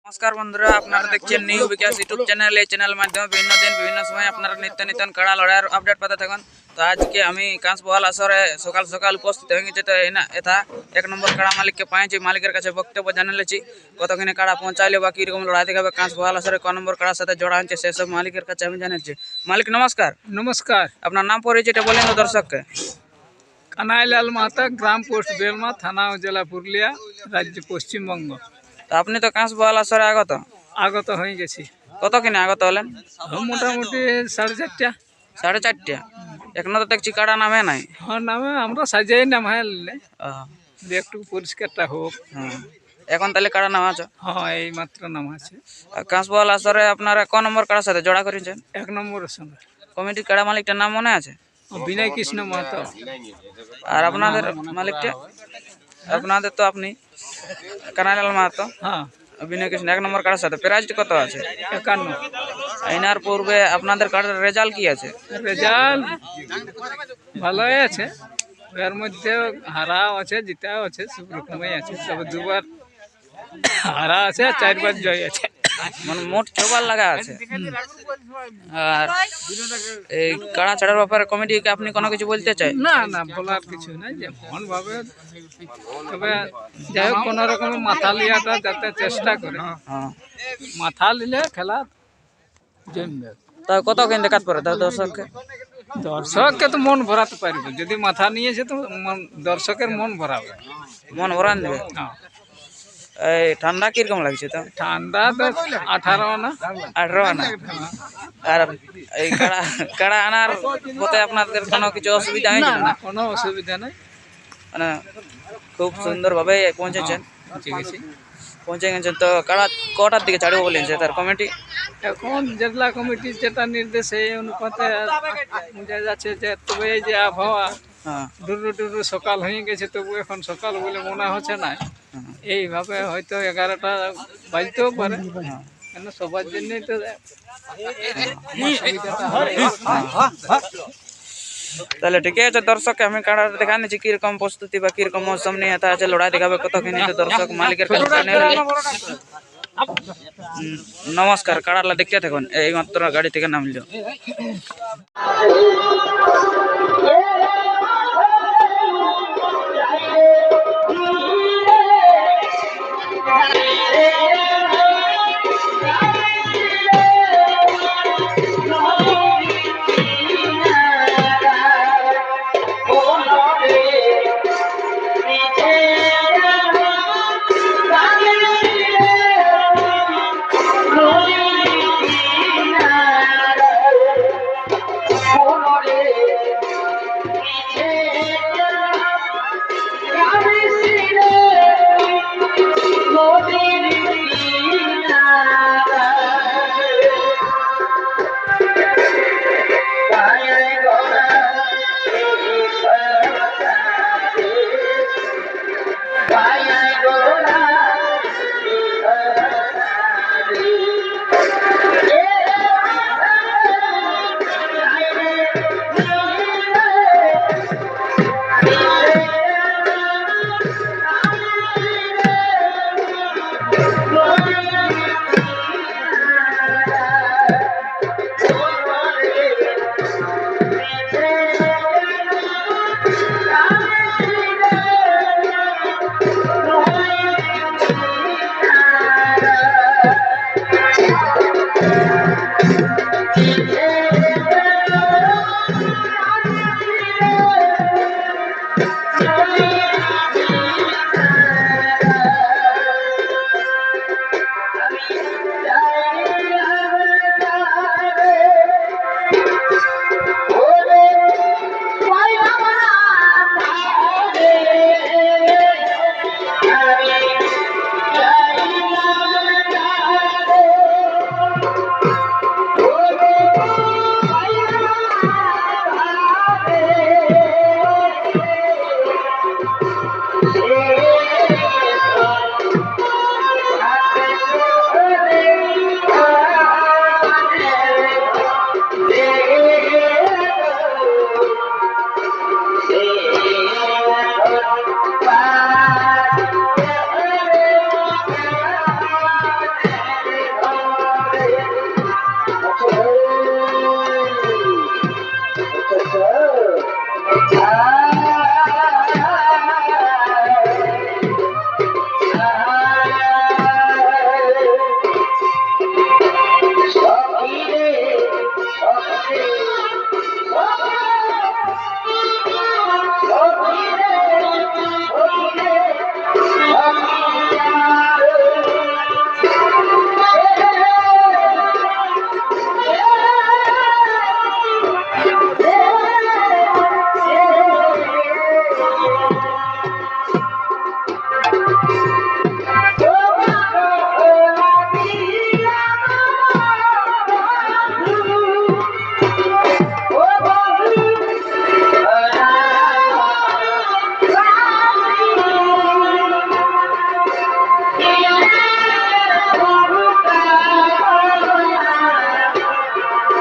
নমস্কার বন্ধুরা, আপনারা দেখছেন নিউ বিকাশ ইউটিউব চ্যানেল। এই চ্যানেলের মাধ্যমে বিভিন্ন দিন বিভিন্ন সময় আপনারা নিত্য নতুন কাড়া লড়াইয়ের আপডেট পেতে থাকুন। তো আজকে আমি কাঁচবহাল আসরে সকাল সকাল উপস্থিত হয়ে গেছি। তো এটা এক নম্বর কাড়া মালিককে পাইছি, মালিকের কাছে বক্তব্য জানে লেছি কতখানি কাড়া পৌঁছাইলে বা কীরকম লড়াই দেখাবে কাঁচবহাল আসরে ক নম্বর কাড়ার সাথে জোড়া হচ্ছে সেসব মালিকের কাছে আমি জানাচ্ছি। মালিক নমস্কার। নমস্কার। আপনার নাম পরিচয়টা বলেন তো দর্শককে। কানাইলাল মাহাতো, গ্রাম পোস্ট বেলমা, থানা ও জেলা পুরুলিয়া, রাজ্য পশ্চিমবঙ্গ। তো আপনি তো কাঁচবহাল আসরে আগত হয়ে গেছি। কতখানি আগত হলেন? মোটামুটি 4:30। 4:30। এখনো তো দেখছি কাড়া নামে নাই। হ্যাঁ, নামে আমরা সাজাই নামাইলে একটু পরিষ্কারটা হোক। হ্যাঁ, এখন তাহলে কাড়া নামা আছে? হ্যাঁ, এই মাত্র নাম আছে। কাঁচবহাল আসরে আপনারা ক নম্বর কাড়ার সাথে জোড়া করেছেন? 1 নম্বরের সঙ্গে কমিটির কাড়া মালিকটার নাম মনে আছে? বিনয় কৃষ্ণ মাহাতো। আর আপনাদের মালিকটা? আপনাদের তো আপনি কানাইলাল মাহাতো, হ্যাঁ, বিনয় কৃষ্ণ। 1 নম্বর কাড়ার সাথে প্রাইজটা কত আছে? 51। এনার পূর্বে আপনাদের কাড়ার রেজাল্ট কি আছে? রেজাল্ট ভালোই আছে, এর মধ্যে হারাও আছে, জিতাও আছে, সব রকমই আছে। তবে 2বার হারা আছে আর 4বার জয় আছে। মানে মোট 6বার লাগা আছে। আর এই কাড়া ছাড়ার ব্যাপারে কমিটিকে আপনি কোনো কিছু বলতে চাই? না না, বলার কিছু নাই, যেমন ভাবে। তবে যাই হোক, কোনো রকমের মাথা লিয়াটা যাতে চেষ্টা করে। হ্যাঁ, মাথা নিলে খেলা জমবে। তা কত কিন দেখাত পারে তার দর্শককে? দর্শককে তো মন ভরাতে পারবে, যদি মাথা নিয়েছে তো দর্শকের মন ভরাবে। মন ভরান দেবে। হ্যাঁ, এই ঠান্ডা কিরকম লাগছে? তো ঠান্ডা তো 18 আনা। 18 আনা। আর এই কাড়া কাড়া আনার পথে আপনাদের কোনো কিছু অসুবিধা না হয়েছে? না, কোনো অসুবিধা নেই। মানে খুব সুন্দরভাবে পৌঁছেছেন। ঠিক আছে। পৌঁছে গেছেন। তো কাড়া কটার দিকে ছাড়বো বলেছে তার কমিটি? এখন জেলা কমিটির যেটা নির্দেশ, সেই অনুপাতে বোঝা যাচ্ছে যে, তবে এই যে আবহাওয়া হ্যাঁ, ডুরু সকাল হয়ে গেছে, তবু এখন সকাল বলে মনে হচ্ছে না। এইভাবে হয়তো 11টা বাজতেও পারে, কেন সবার জন্যই তো সুবিধাটা হয়। তাহলে ঠিক আছে। দর্শক আমি কাড়া দেখা নিচ্ছি কিরকম প্রস্তুতি বা কিরকম মৌসুম নিয়ে এটা আছে, লড়াই দেখাবে কতখানি। তো দর্শক মালিকের কাছে জানে নিলে। নমস্কার। কাড়ালা দেখতে থাকুন, এই মাত্র গাড়ি থেকে নামল।